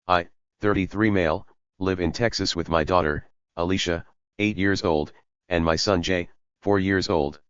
I, 33 male, live in Texas with my daughter, Alicia, 8 years old, and my son Jay, 4 years old.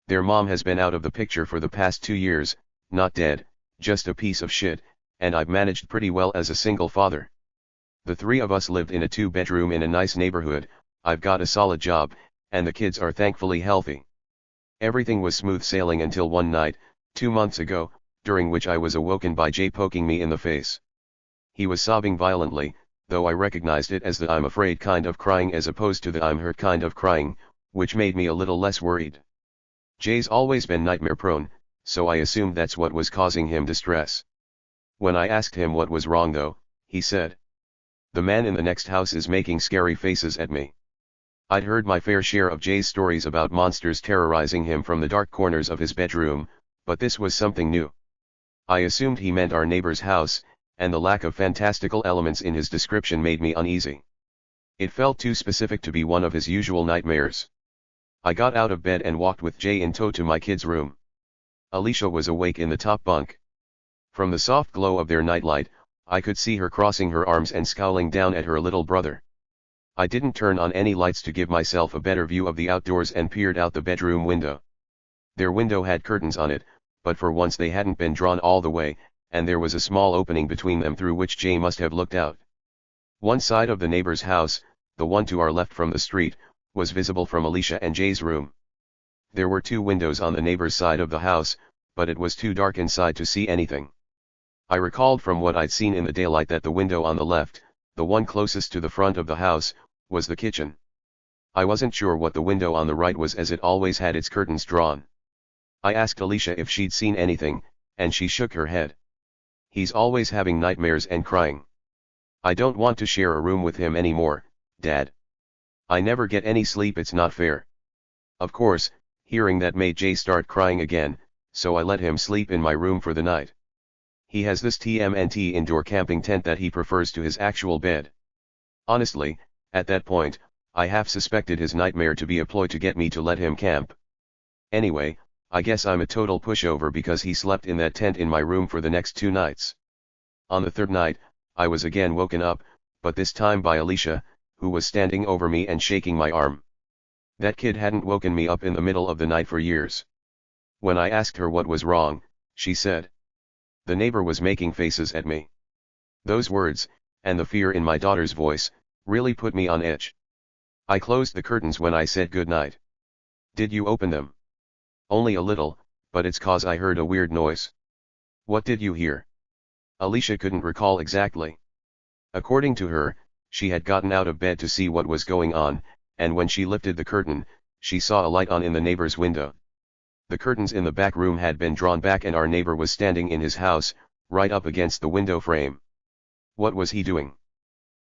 Their mom has been out of the picture for the past 2 years, not dead, just a piece of shit, and I've managed pretty well as a single father. The three of us lived in a 2-bedroom in a nice neighborhood. I've got a solid job, and the kids are thankfully healthy. Everything was smooth sailing until one night, 2 months ago, during which I was awoken by Jay poking me in the face. He was sobbing violently, though I recognized it as the I'm afraid kind of crying as opposed to the I'm hurt kind of crying, which made me a little less worried. Jay's always been nightmare prone, so I assumed that's what was causing him distress. When I asked him what was wrong though, he said, "The man in the next house is making scary faces at me." I'd heard my fair share of Jay's stories about monsters terrorizing him from the dark corners of his bedroom, but this was something new. I assumed he meant our neighbor's house, and the lack of fantastical elements in his description made me uneasy. It felt too specific to be one of his usual nightmares. I got out of bed and walked with Jay in tow to my kids' room. Alicia was awake in the top bunk. From the soft glow of their nightlight, I could see her crossing her arms and scowling down at her little brother. I didn't turn on any lights to give myself a better view of the outdoors and peered out the bedroom window. Their window had curtains on it, but for once they hadn't been drawn all the way, and there was a small opening between them through which Jay must have looked out. One side of the neighbor's house, the one to our left from the street, was visible from Alicia and Jay's room. There were 2 windows on the neighbor's side of the house, but it was too dark inside to see anything. I recalled from what I'd seen in the daylight that the window on the left, the one closest to the front of the house, was the kitchen. I wasn't sure what the window on the right was as it always had its curtains drawn. I asked Alicia if she'd seen anything, and she shook her head. "He's always having nightmares and crying. I don't want to share a room with him anymore, Dad. I never get any sleep, it's not fair." Of course, hearing that made Jay start crying again, so I let him sleep in my room for the night. He has this TMNT indoor camping tent that he prefers to his actual bed. Honestly, at that point, I half suspected his nightmare to be a ploy to get me to let him camp. Anyway, I guess I'm a total pushover because he slept in that tent in my room for the next 2 nights. On the 3rd night, I was again woken up, but this time by Alicia, who was standing over me and shaking my arm. That kid hadn't woken me up in the middle of the night for years. When I asked her what was wrong, she said, "The neighbor was making faces at me." Those words, and the fear in my daughter's voice, really put me on edge. I closed the curtains when I said goodnight. "Did you open them?" "Only a little, but it's 'cause I heard a weird noise." "What did you hear?" Alicia couldn't recall exactly. According to her, she had gotten out of bed to see what was going on, and when she lifted the curtain, she saw a light on in the neighbor's window. The curtains in the back room had been drawn back and our neighbor was standing in his house, right up against the window frame. What was he doing?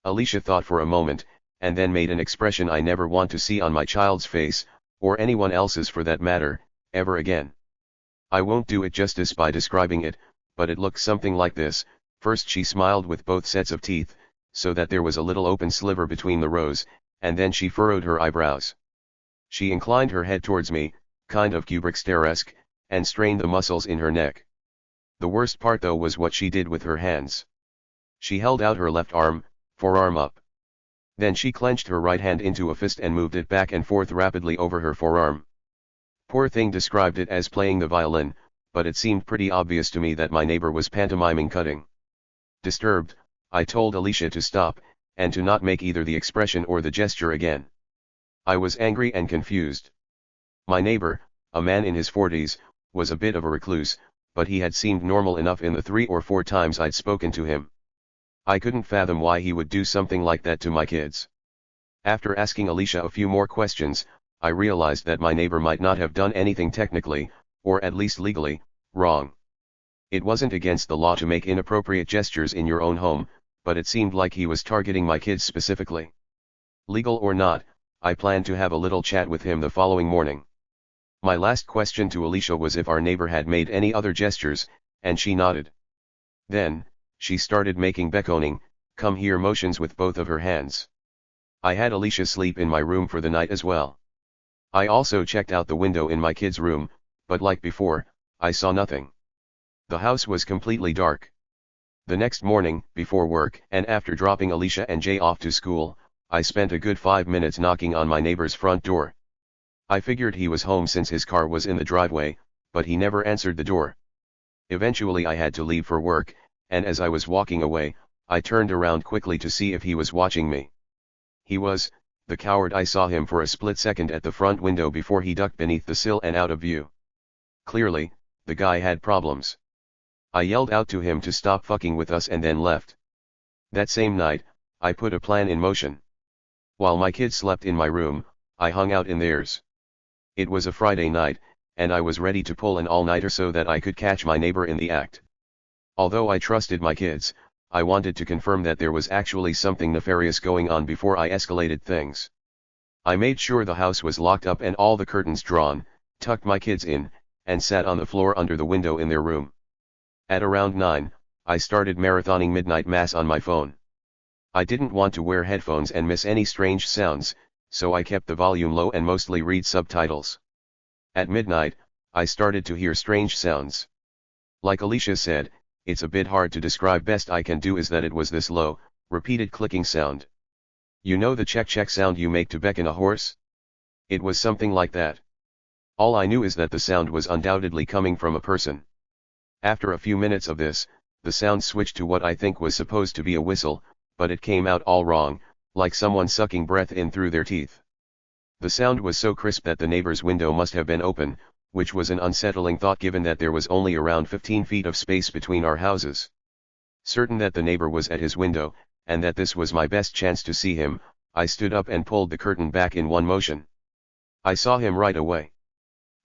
Alicia thought for a moment, and then made an expression I never want to see on my child's face, or anyone else's for that matter, ever again. I won't do it justice by describing it, but it looked something like this. First she smiled with both sets of teeth, so that there was a little open sliver between the rows, and then she furrowed her eyebrows. She inclined her head towards me, kind of Kubrick stare-esque, and strained the muscles in her neck. The worst part though was what she did with her hands. She held out her left arm, forearm up. Then she clenched her right hand into a fist and moved it back and forth rapidly over her forearm. Poor thing described it as playing the violin, but it seemed pretty obvious to me that my neighbor was pantomiming cutting. Disturbed, I told Alicia to stop, and to not make either the expression or the gesture again. I was angry and confused. My neighbor, a man in his 40s, was a bit of a recluse, but he had seemed normal enough in the 3 or 4 times I'd spoken to him. I couldn't fathom why he would do something like that to my kids. After asking Alicia a few more questions, I realized that my neighbor might not have done anything technically, or at least legally, wrong. It wasn't against the law to make inappropriate gestures in your own home, but it seemed like he was targeting my kids specifically. Legal or not, I planned to have a little chat with him the following morning. My last question to Alicia was if our neighbor had made any other gestures, and she nodded. Then, she started making beckoning, come here motions with both of her hands. I had Alicia sleep in my room for the night as well. I also checked out the window in my kids' room, but like before, I saw nothing. The house was completely dark. The next morning, before work and after dropping Alicia and Jay off to school, I spent a good 5 minutes knocking on my neighbor's front door. I figured he was home since his car was in the driveway, but he never answered the door. Eventually I had to leave for work, and as I was walking away, I turned around quickly to see if he was watching me. He was. The coward. I saw him for a split second at the front window before he ducked beneath the sill and out of view. Clearly, the guy had problems. I yelled out to him to stop fucking with us and then left. That same night, I put a plan in motion. While my kids slept in my room, I hung out in theirs. It was a Friday night, and I was ready to pull an all-nighter so that I could catch my neighbor in the act. Although I trusted my kids, I wanted to confirm that there was actually something nefarious going on before I escalated things. I made sure the house was locked up and all the curtains drawn, tucked my kids in, and sat on the floor under the window in their room. At around 9, I started marathoning Midnight Mass on my phone. I didn't want to wear headphones and miss any strange sounds, so I kept the volume low and mostly read subtitles. At midnight, I started to hear strange sounds. Like Alicia said, it's a bit hard to describe. Best I can do is that it was this low, repeated clicking sound. You know the check check sound you make to beckon a horse? It was something like that. All I knew is that the sound was undoubtedly coming from a person. After a few minutes of this, the sound switched to what I think was supposed to be a whistle, but it came out all wrong, like someone sucking breath in through their teeth. The sound was so crisp that the neighbor's window must have been open, which was an unsettling thought given that there was only around 15 feet of space between our houses. Certain that the neighbor was at his window, and that this was my best chance to see him, I stood up and pulled the curtain back in one motion. I saw him right away.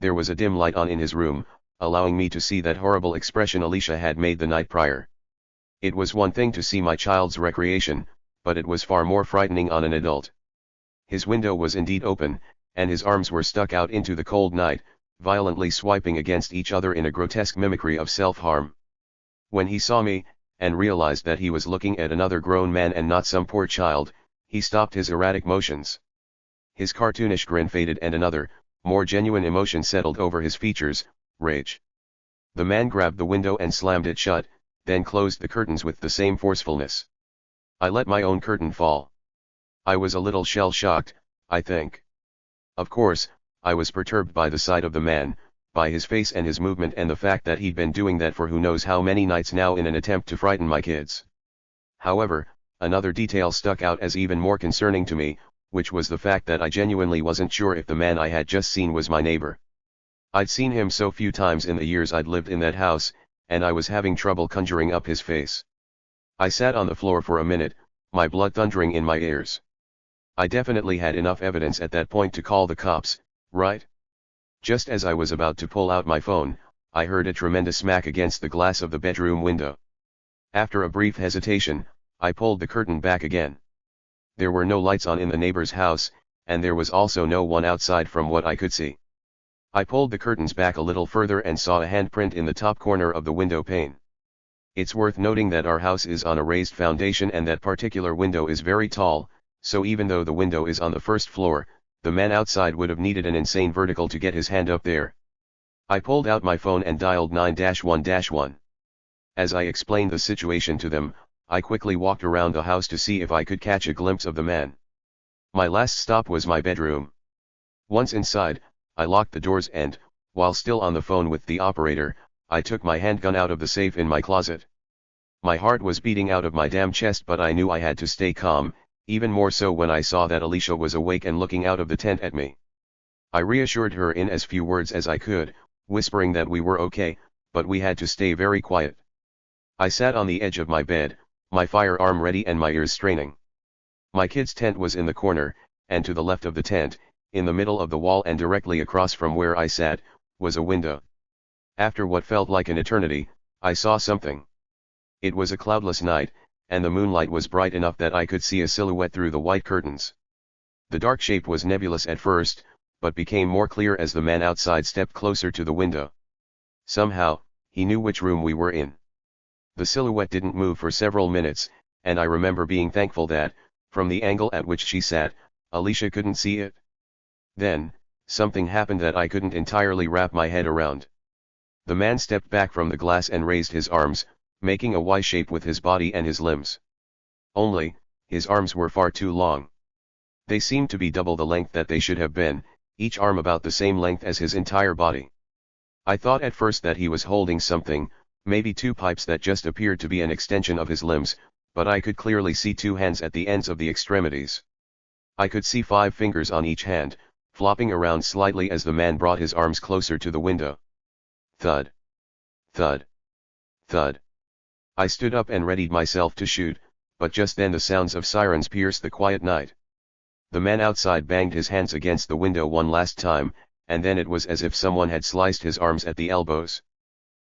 There was a dim light on in his room, allowing me to see that horrible expression Alicia had made the night prior. It was one thing to see my child's recreation, but it was far more frightening on an adult. His window was indeed open, and his arms were stuck out into the cold night, violently swiping against each other in a grotesque mimicry of self-harm. When he saw me, and realized that he was looking at another grown man and not some poor child, he stopped his erratic motions. His cartoonish grin faded and another, more genuine emotion settled over his features: rage. The man grabbed the window and slammed it shut, then closed the curtains with the same forcefulness. I let my own curtain fall. I was a little shell-shocked, I think. Of course, I was perturbed by the sight of the man, by his face and his movement and the fact that he'd been doing that for who knows how many nights now in an attempt to frighten my kids. However, another detail stuck out as even more concerning to me, which was the fact that I genuinely wasn't sure if the man I had just seen was my neighbor. I'd seen him so few times in the years I'd lived in that house, and I was having trouble conjuring up his face. I sat on the floor for a minute, my blood thundering in my ears. I definitely had enough evidence at that point to call the cops, right? Just as I was about to pull out my phone, I heard a tremendous smack against the glass of the bedroom window. After a brief hesitation, I pulled the curtain back again. There were no lights on in the neighbor's house, and there was also no one outside from what I could see. I pulled the curtains back a little further and saw a handprint in the top corner of the window pane. It's worth noting that our house is on a raised foundation and that particular window is very tall, so even though the window is on the first floor, the man outside would have needed an insane vertical to get his hand up there. I pulled out my phone and dialed 911. As I explained the situation to them, I quickly walked around the house to see if I could catch a glimpse of the man. My last stop was my bedroom. Once inside, I locked the doors and, while still on the phone with the operator, I took my handgun out of the safe in my closet. My heart was beating out of my damn chest, but I knew I had to stay calm, even more so when I saw that Alicia was awake and looking out of the tent at me. I reassured her in as few words as I could, whispering that we were okay, but we had to stay very quiet. I sat on the edge of my bed, my firearm ready and my ears straining. My kids' tent was in the corner, and to the left of the tent, in the middle of the wall and directly across from where I sat, was a window. After what felt like an eternity, I saw something. It was a cloudless night, and the moonlight was bright enough that I could see a silhouette through the white curtains. The dark shape was nebulous at first, but became more clear as the man outside stepped closer to the window. Somehow, he knew which room we were in. The silhouette didn't move for several minutes, and I remember being thankful that, from the angle at which she sat, Alicia couldn't see it. Then, something happened that I couldn't entirely wrap my head around. The man stepped back from the glass and raised his arms, making a Y shape with his body and his limbs. Only, his arms were far too long. They seemed to be double the length that they should have been, each arm about the same length as his entire body. I thought at first that he was holding something, maybe two pipes that just appeared to be an extension of his limbs, but I could clearly see two hands at the ends of the extremities. I could see 5 fingers on each hand, flopping around slightly as the man brought his arms closer to the window. Thud. Thud. Thud. I stood up and readied myself to shoot, but just then the sounds of sirens pierced the quiet night. The man outside banged his hands against the window one last time, and then it was as if someone had sliced his arms at the elbows.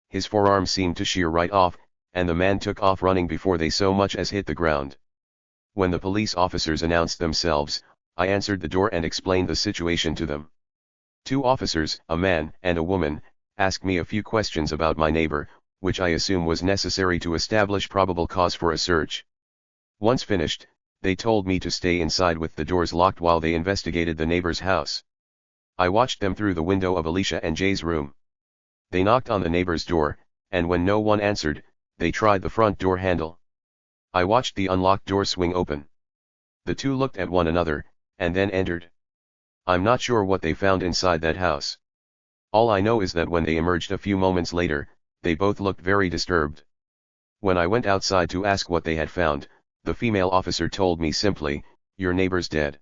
His forearm seemed to shear right off, and the man took off running before they so much as hit the ground. When the police officers announced themselves, I answered the door and explained the situation to them. 2 officers, a man and a woman, asked me a few questions about my neighbor, which I assume was necessary to establish probable cause for a search. Once finished, they told me to stay inside with the doors locked while they investigated the neighbor's house. I watched them through the window of Alicia and Jay's room. They knocked on the neighbor's door, and when no one answered, they tried the front door handle. I watched the unlocked door swing open. The 2 looked at one another, and then entered. I'm not sure what they found inside that house. All I know is that when they emerged a few moments later, they both looked very disturbed. When I went outside to ask what they had found, the female officer told me simply, "Your neighbor's dead."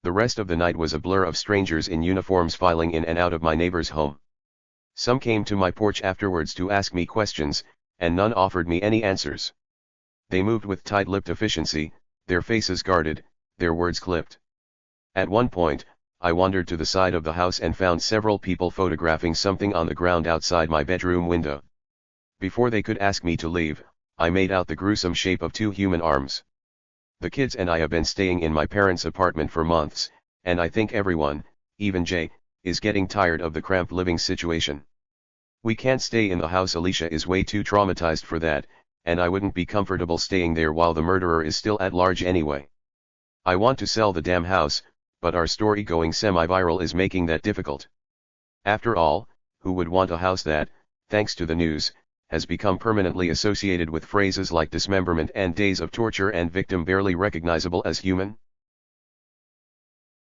The rest of the night was a blur of strangers in uniforms filing in and out of my neighbor's home. Some came to my porch afterwards to ask me questions, and none offered me any answers. They moved with tight-lipped efficiency, their faces guarded, their words clipped. At one point, I wandered to the side of the house and found several people photographing something on the ground outside my bedroom window. Before they could ask me to leave, I made out the gruesome shape of 2 human arms. The kids and I have been staying in my parents' apartment for months, and I think everyone, even Jay, is getting tired of the cramped living situation. We can't stay in the house. Alicia is way too traumatized for that, and I wouldn't be comfortable staying there while the murderer is still at large anyway. I want to sell the damn house, but our story going semi-viral is making that difficult. After all, who would want a house that, thanks to the news, has become permanently associated with phrases like dismemberment and days of torture and victim barely recognizable as human?